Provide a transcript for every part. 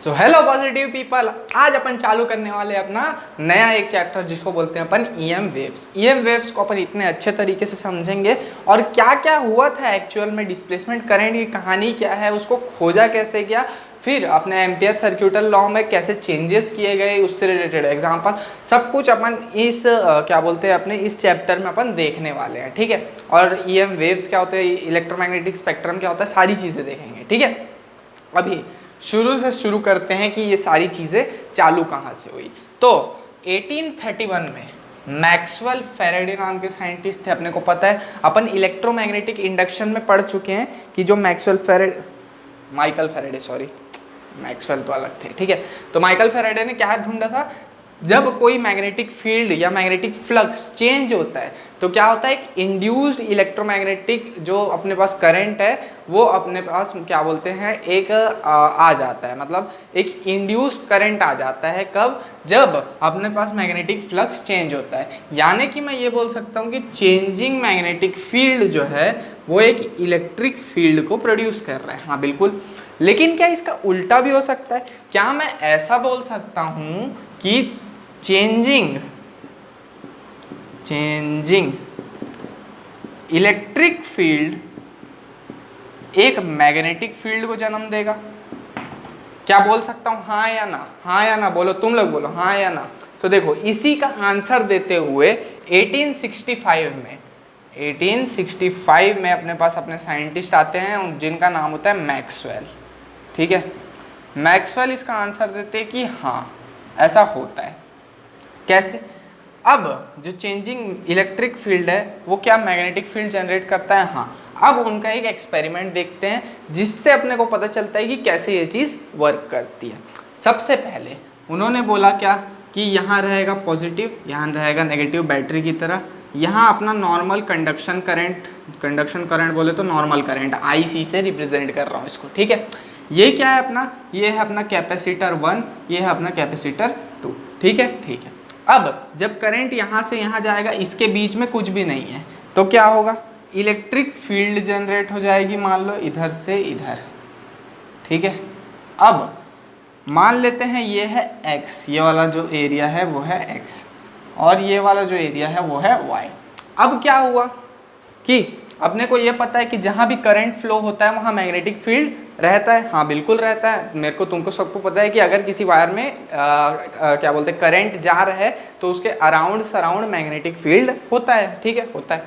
So hello positive people, आज अपन चालू करने वाले अपना नया एक चैप्टर जिसको बोलते हैं अपन ईएम वेव्स। ईएम वेव्स को अपन इतने अच्छे तरीके से समझेंगे और क्या क्या हुआ था एक्चुअल में, डिस्प्लेसमेंट करंट की कहानी क्या है, उसको खोजा कैसे गया, फिर अपने एम्पियर सर्क्यूटल लॉ में कैसे चेंजेस किए गए, उससे रिलेटेड एग्जाम्पल, सब कुछ अपन इस क्या बोलते हैं अपने इस चैप्टर में अपन देखने वाले हैं। ठीक है, और ईएम वेव्स क्या होते हैं, इलेक्ट्रोमैग्नेटिक स्पेक्ट्रम क्या होता है, सारी चीज़ें देखेंगे। ठीक है, अभी शुरू से शुरू करते हैं कि ये सारी चीज़ें चालू कहाँ से हुई। तो 1831 में मैक्सवेल फैराडे नाम के साइंटिस्ट थे, अपने को पता है, अपन इलेक्ट्रोमैग्नेटिक इंडक्शन में पढ़ चुके हैं कि जो माइकल फैराडे, सॉरी मैक्सवेल तो अलग थे। ठीक है, तो माइकल फैराडे ने क्या ढूंढा था, जब कोई मैग्नेटिक फील्ड या मैग्नेटिक फ्लक्स चेंज होता है तो क्या होता है, एक इंड्यूस्ड इलेक्ट्रोमैग्नेटिक जो अपने पास करंट है वो अपने पास क्या बोलते हैं एक आ जाता है, मतलब एक इंड्यूस्ड करंट आ जाता है। कब? जब अपने पास मैग्नेटिक फ्लक्स चेंज होता है। यानी कि मैं ये बोल सकता हूँ कि चेंजिंग मैग्नेटिक फील्ड जो है वो एक इलेक्ट्रिक फील्ड को प्रोड्यूस कर रहा है। हाँ बिल्कुल, लेकिन क्या इसका उल्टा भी हो सकता है? क्या मैं ऐसा बोल सकता हूँ कि चेंजिंग इलेक्ट्रिक फील्ड एक मैग्नेटिक फील्ड को जन्म देगा? क्या बोल सकता हूँ, हाँ या ना? हाँ या ना बोलो, तुम लोग बोलो हाँ या ना। तो देखो, इसी का आंसर देते हुए 1865 में अपने पास अपने साइंटिस्ट आते हैं जिनका नाम होता है मैक्सवेल। ठीक है, मैक्सवेल इसका आंसर देते हैं कि हाँ ऐसा होता है। कैसे? अब जो चेंजिंग इलेक्ट्रिक फील्ड है वो क्या मैग्नेटिक फील्ड जनरेट करता है? हाँ। अब उनका एक एक्सपेरिमेंट देखते हैं जिससे अपने को पता चलता है कि कैसे ये चीज़ वर्क करती है। सबसे पहले उन्होंने बोला क्या कि यहाँ रहेगा पॉजिटिव, यहाँ रहेगा नेगेटिव, बैटरी की तरह। यहाँ अपना नॉर्मल कंडक्शन करंट बोले तो नॉर्मल करंट IC से रिप्रेजेंट कर रहा हूँ इसको। ठीक है, ये क्या है अपना, ये है अपना कैपेसिटर 1, ये है अपना कैपेसिटर 2। ठीक है, ठीक है। अब जब करंट यहाँ से यहाँ जाएगा, इसके बीच में कुछ भी नहीं है, तो क्या होगा, इलेक्ट्रिक फील्ड जनरेट हो जाएगी, मान लो इधर से इधर। ठीक है, अब मान लेते हैं ये है x, ये वाला जो एरिया है वो है x और ये वाला जो एरिया है वो है y। अब क्या हुआ कि अपने को ये पता है कि जहाँ भी करंट फ्लो होता है वहाँ मैग्नेटिक फील्ड रहता है। हाँ बिल्कुल रहता है, मेरे को तुमको सबको पता है कि अगर किसी वायर में क्या बोलते हैं करंट जा रहा है तो उसके अराउंड सराउंड मैग्नेटिक फील्ड होता है। ठीक है, होता है।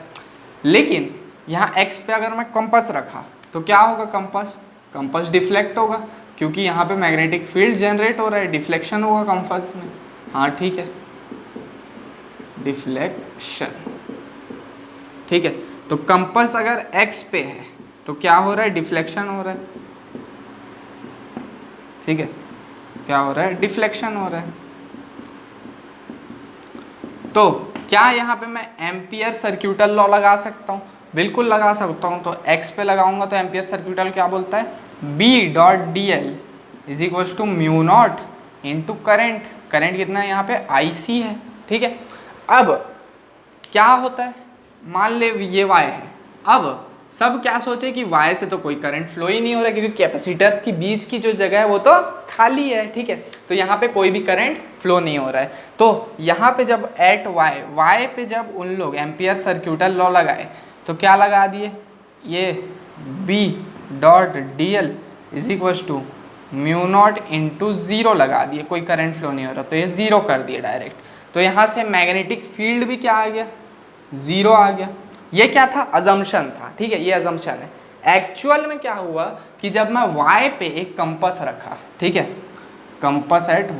लेकिन यहाँ x पे अगर मैं कंपास रखा तो क्या होगा, कंपास डिफ्लेक्ट होगा क्योंकि यहाँ पे मैग्नेटिक फील्ड जनरेट हो रहा है, डिफ्लेक्शन होगा कंपास में। हाँ ठीक है, डिफ्लेक्शन। ठीक है, तो कंपास अगर x पे है तो क्या हो रहा है, डिफ्लेक्शन हो रहा है। ठीक है, क्या हो रहा है, डिफ्लेक्शन हो रहा है। तो क्या यहाँ पे मैं एम्पियर सर्क्यूटल लॉ लगा सकता हूँ? बिल्कुल लगा सकता हूँ। तो x पे लगाऊंगा तो एम्पियर सर्क्यूटल क्या बोलता है, B.dl is equal to mu not into current. Current कितना है यहाँ पे, IC है। ठीक है, अब क्या होता है, मान ले ये y है। अब सब क्या सोचे कि y से तो कोई करंट फ्लो ही नहीं हो रहा है क्योंकि कैपेसिटर्स की बीच की जो जगह है वो तो खाली है। ठीक है, तो यहाँ पे कोई भी करंट फ्लो नहीं हो रहा है। तो यहाँ पे जब एट y पे जब उन लोग एम्पियर सर्क्यूटल लॉ लगाए तो क्या लगा दिए, ये B.dl is equal to mu not into 0 लगा दिए, कोई करंट फ्लो नहीं हो रहा तो ये 0 कर दिए डायरेक्ट। तो यहाँ से मैग्नेटिक फील्ड भी क्या आ गया, 0 आ गया। ये क्या था, अजम्पशन था। ठीक है, ये अजम्पशन है। एक्चुअल में क्या हुआ कि जब मैं y पे एक कंपास रखा, ठीक है, कंपास एट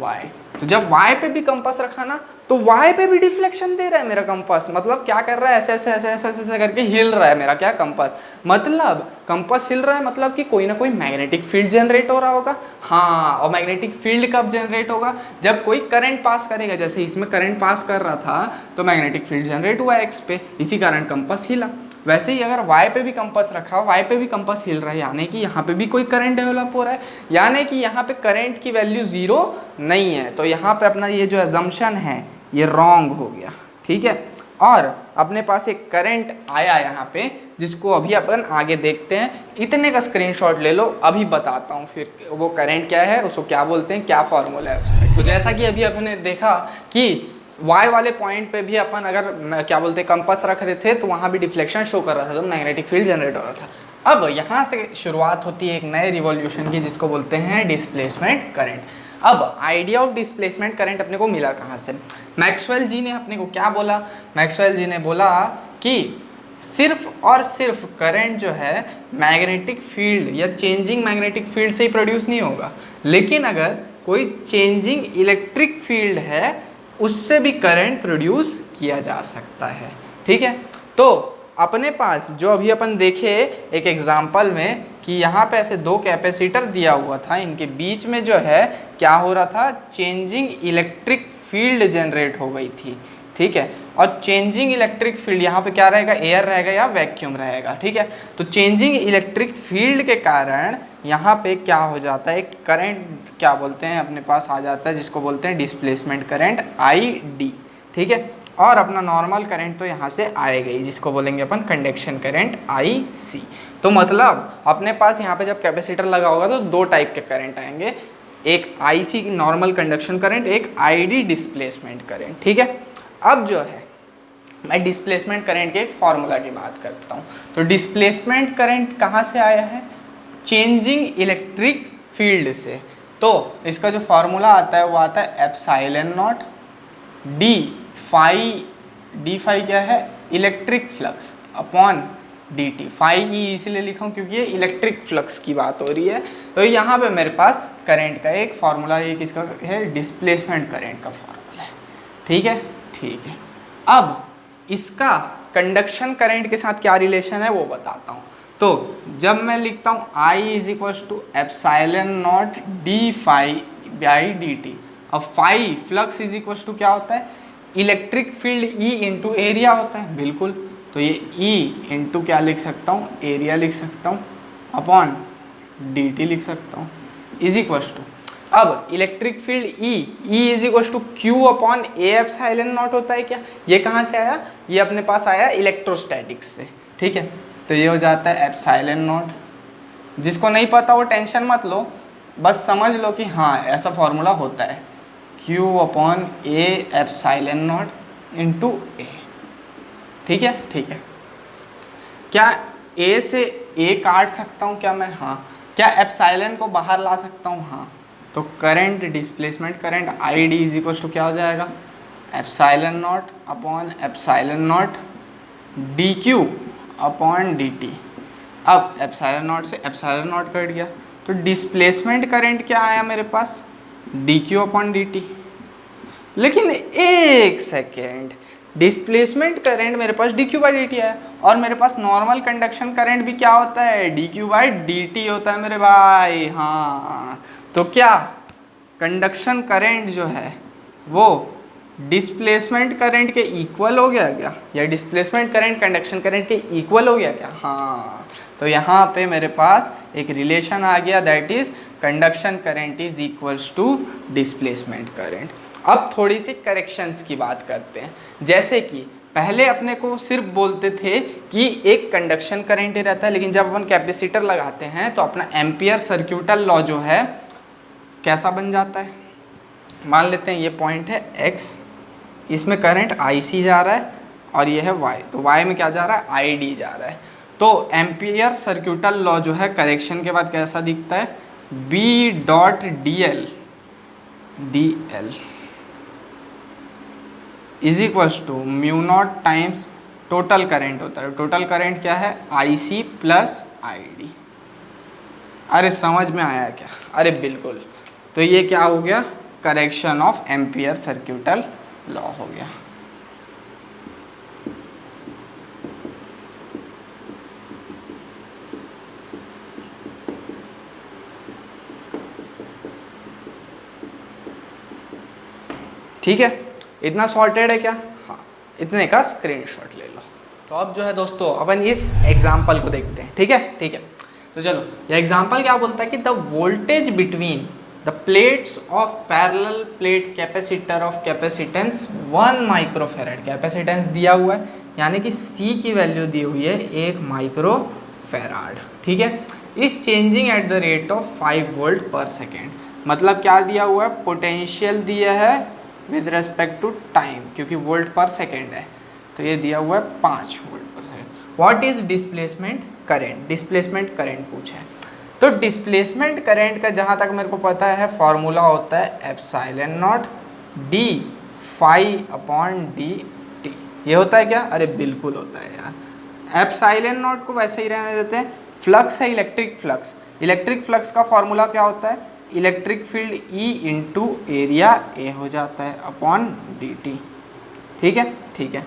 y, तो जब y पे भी कंपास रखा ना तो y पे भी डिफ्लेक्शन दे रहा है मेरा कंपास। मतलब क्या कर रहा है, ऐसे करके हिल रहा है मेरा क्या कंपास। मतलब कंपास हिल रहा है मतलब कि कोई ना कोई मैग्नेटिक फील्ड जनरेट हो रहा होगा। हाँ, और मैग्नेटिक फील्ड कब जनरेट होगा, जब कोई करंट पास करेगा। जैसे इसमें करंट पास कर रहा था तो मैग्नेटिक फील्ड जनरेट हुआ x पे, इसी कारण कंपास हिला। वैसे ही अगर y पे भी कंपास रखा, y पे भी कंपास हिल रहा है, यानी कि यहाँ पे भी कोई करंट डेवलप हो रहा है, यानी कि यहाँ पे करंट की वैल्यू 0 नहीं है। तो यहाँ पे अपना ये जो अजम्पशन है ये रॉन्ग हो गया। ठीक है, और अपने पास एक करंट आया यहाँ पे, जिसको अभी अपन आगे देखते हैं। इतने का स्क्रीनशॉट ले लो, अभी बताता हूँ फिर वो करंट क्या है, उसको क्या बोलते हैं, क्या फॉर्मूला है उसका। तो जैसा कि अभी अपने देखा कि y वाले पॉइंट पे भी अपन अगर क्या बोलते हैं कंपास रख रहे थे तो वहाँ भी डिफ्लेक्शन शो कर रहा था, तो मैग्नेटिक फील्ड जनरेट हो रहा था। अब यहाँ से शुरुआत होती है एक नए रिवॉल्यूशन की, जिसको बोलते हैं डिस्प्लेसमेंट करंट। अब आइडिया ऑफ डिस्प्लेसमेंट करंट अपने को मिला कहाँ से? मैक्सवेल जी ने अपने को क्या बोला? मैक्सवेल जी ने बोला कि सिर्फ और सिर्फ करंट जो है मैग्नेटिक फील्ड या चेंजिंग मैग्नेटिक फील्ड से ही प्रोड्यूस नहीं होगा, लेकिन अगर कोई चेंजिंग इलेक्ट्रिक फील्ड है उससे भी करंट प्रोड्यूस किया जा सकता है। ठीक है, तो अपने पास जो अभी अपन देखे एक एग्जाम्पल में कि यहाँ पे ऐसे दो कैपेसिटर दिया हुआ था, इनके बीच में जो है क्या हो रहा था, चेंजिंग इलेक्ट्रिक फील्ड जनरेट हो गई थी। ठीक है, और चेंजिंग इलेक्ट्रिक फील्ड यहाँ पे क्या रहेगा, एयर रहेगा या वैक्यूम रहेगा। ठीक है, तो चेंजिंग इलेक्ट्रिक फील्ड के कारण यहाँ पे क्या हो जाता है, एक करंट क्या बोलते हैं अपने पास आ जाता है, जिसको बोलते हैं डिस्प्लेसमेंट करंट ID। ठीक है, और अपना नॉर्मल करंट तो यहाँ से आएगा ही, जिसको बोलेंगे अपन कंडक्शन करंट IC। तो मतलब अपने पास यहाँ पे जब कैपेसिटर लगा होगा तो दो टाइप के करंट आएंगे, एक IC नॉर्मल कंडक्शन करंट, एक ID डिस्प्लेसमेंट करंट। ठीक है, अब जो है मैं डिस्प्लेसमेंट करंट के एक फॉर्मूला की बात करता हूँ। तो डिस्प्लेसमेंट करंट कहाँ से आया है, चेंजिंग इलेक्ट्रिक फील्ड से। तो इसका जो फॉर्मूला आता है वो आता है एप्सिलॉन नॉट डी फाई क्या है, electric flux upon dt। Phi इसलिए लिखा हूँ क्योंकि ये इलेक्ट्रिक फ्लक्स की बात हो रही है। तो यहाँ पे मेरे पास करंट का एक फॉर्मूला, एक इसका है डिस्प्लेसमेंट करंट का फॉर्मूला है। ठीक है, ठीक है, अब इसका कंडक्शन करंट के साथ क्या रिलेशन है वो बताता हूँ। तो जब मैं लिखता हूँ I is equal to epsilon not d phi by d t, अब phi flux is equal to क्या होता है, electric field E into area होता है, बिल्कुल। तो ये E इंटू क्या लिख सकता हूँ, एरिया लिख सकता हूँ, अपॉन dt लिख सकता हूँ, इज इक्वल टू, अब electric field E is equal to q upon A epsilon not होता है क्या, ये कहाँ से आया, ये अपने पास आया इलेक्ट्रोस्टैटिक्स से। ठीक है, तो ये हो जाता है एप्सिलॉन नॉट। जिसको नहीं पता वो टेंशन मत लो, बस समझ लो कि हाँ ऐसा फॉर्मूला होता है, Q upon A epsilon naught into a. ठीक है, ठीक है, क्या A से A काट सकता हूँ क्या मैं, हाँ। क्या एप्सिलॉन को बाहर ला सकता हूँ, हाँ। तो current displacement current ID is equal to क्या हो जाएगा, epsilon not upon epsilon not DQ upon DT। अब एप्सिलॉन नॉट से एप्सिलॉन नॉट कट गया, तो डिस्प्लेसमेंट करंट क्या आया मेरे पास, DQ अपॉन DT। लेकिन एक सेकेंड, डिस्प्लेसमेंट करंट मेरे पास DQ बाई डी टी है, और मेरे पास नॉर्मल कंडक्शन करंट भी क्या होता है, DQ बाई dt होता है मेरे भाई। हाँ, तो क्या कंडक्शन करंट जो है वो डिस्प्लेसमेंट करंट के इक्वल हो गया क्या, या डिस्प्लेसमेंट करंट कंडक्शन करंट के इक्वल हो गया क्या? हाँ, तो यहाँ पे मेरे पास एक रिलेशन आ गया, that is conduction current is equals to displacement current. अब थोड़ी सी करेक्शंस की बात करते हैं। जैसे कि पहले अपने को सिर्फ बोलते थे कि एक कंडक्शन करंट ही रहता है, लेकिन जब अपन कैपेसिटर लगाते हैं तो अपना एम्पियर सर्क्यूटल लॉ जो है कैसा बन जाता है, मान लेते हैं ये पॉइंट है x, इसमें करंट IC जा रहा है और ये है y, तो y में क्या जा रहा है, ID जा रहा है। तो एम्पियर सर्क्यूटल लॉ जो है करेक्शन के बाद कैसा दिखता है, B dot DL is equals to mu not times total current होता है। टोटल करंट क्या है, IC प्लस ID। अरे समझ में आया क्या? अरे बिल्कुल। तो ये क्या हो गया, करेक्शन ऑफ एम्पियर सर्क्यूटल लॉ हो गया। ठीक है, इतना सॉर्टेड है क्या? हाँ, इतने का स्क्रीनशॉट ले लो। तो अब जो है दोस्तों अपन इस एग्जाम्पल को देखते हैं। ठीक है, ठीक है, तो चलो, ये एग्जाम्पल क्या बोलता है कि the voltage between the plates of parallel plate capacitor of capacitance 1 microfarad, capacitance दिया हुआ है यानी कि C की वैल्यू दी हुई है 1 माइक्रोफेराड, ठीक है। इस changing at the rate of 5 volt पर सेकेंड, मतलब क्या दिया हुआ है, पोटेंशियल दिया है विद रेस्पेक्ट टू टाइम, क्योंकि वोल्ट पर सेकेंड है तो ये दिया हुआ है 5 वोल्ट पर second. What is displacement current, displacement current पूछा है। तो डिस्प्लेसमेंट करंट का जहाँ तक मेरे को पता है फॉर्मूला होता है epsilon not d phi upon d t. ये होता है क्या, अरे बिल्कुल होता है यार। एप्सिलॉन नॉट को वैसे ही रहने देते हैं। फ्लक्स है इलेक्ट्रिक फ्लक्स, इलेक्ट्रिक फ्लक्स का फॉर्मूला क्या होता है, electric field E into area A हो जाता है अपॉन डी टी, ठीक है, ठीक है।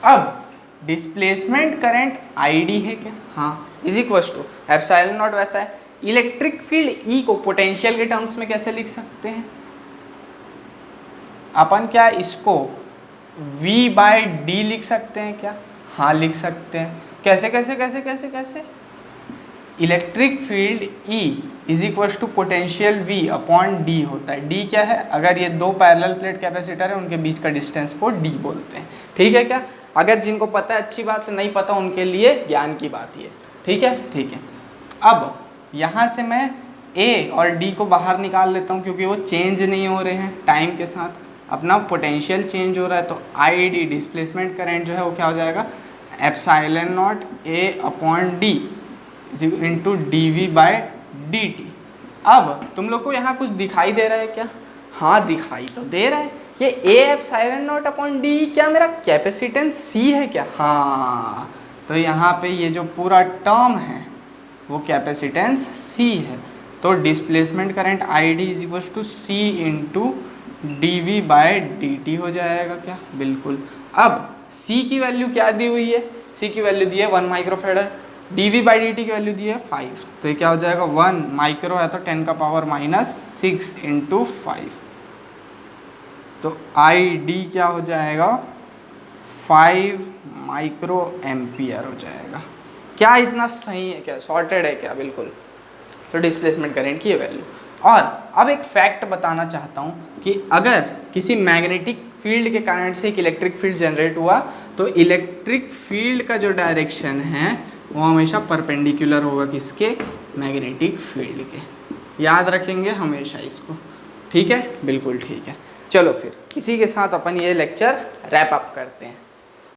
अब डिस्प्लेसमेंट करंट ID है क्या, हाँ, is equal to epsilon not वैसा है। इलेक्ट्रिक फील्ड E को पोटेंशियल के टर्म्स में कैसे लिख सकते हैं अपन, क्या इसको V/D लिख सकते हैं क्या, हाँ लिख सकते हैं। कैसे कैसे कैसे कैसे कैसे, electric field E is equal to potential V upon D होता है। D क्या है, अगर ये दो पैरेलल प्लेट कैपेसिटर है उनके बीच का डिस्टेंस को D बोलते हैं, ठीक है क्या। अगर जिनको पता है अच्छी बात है, नहीं पता उनके लिए ज्ञान की बात ये, ठीक है, ठीक है। अब यहाँ से मैं A और D को बाहर निकाल लेता हूँ क्योंकि वो चेंज नहीं हो रहे हैं टाइम के साथ, अपना पोटेंशियल चेंज हो रहा है। तो ID डिस्प्लेसमेंट करंट जो है वो क्या हो जाएगा, epsilon not A upon D into dV/dt। अब तुम लोग को यहाँ कुछ दिखाई दे रहा है क्या, हाँ दिखाई तो दे रहा है। ये A epsilon not upon D क्या मेरा कैपेसिटेंस C है क्या, हाँ, तो यहाँ पे ये जो पूरा टर्म है वो कैपेसिटेंस C है। तो displacement current ID is equal to C into dV/dt हो जाएगा क्या, बिल्कुल। अब C की वैल्यू क्या दी हुई है, C की वैल्यू दी है 1 माइक्रोफेराड, dV/dt की वैल्यू दी है 5, तो ये क्या हो जाएगा 1 माइक्रो है तो 10 का पावर -6 इंटू 5, तो ID क्या हो जाएगा 5 माइक्रो एम्पियर हो जाएगा। क्या इतना सही है क्या, सॉर्टेड है क्या, बिल्कुल। तो डिस्प्लेसमेंट करंट की ये वैल्यू। और अब एक फैक्ट बताना चाहता हूँ कि अगर किसी मैग्नेटिक फील्ड के कारण से एक इलेक्ट्रिक फील्ड जनरेट हुआ तो इलेक्ट्रिक फील्ड का जो डायरेक्शन है वो हमेशा परपेंडिकुलर होगा किसके, मैग्नेटिक फील्ड के। याद रखेंगे हमेशा इसको, ठीक है, बिल्कुल ठीक है। चलो फिर इसी के साथ अपन ये लेक्चर रैप अप करते हैं।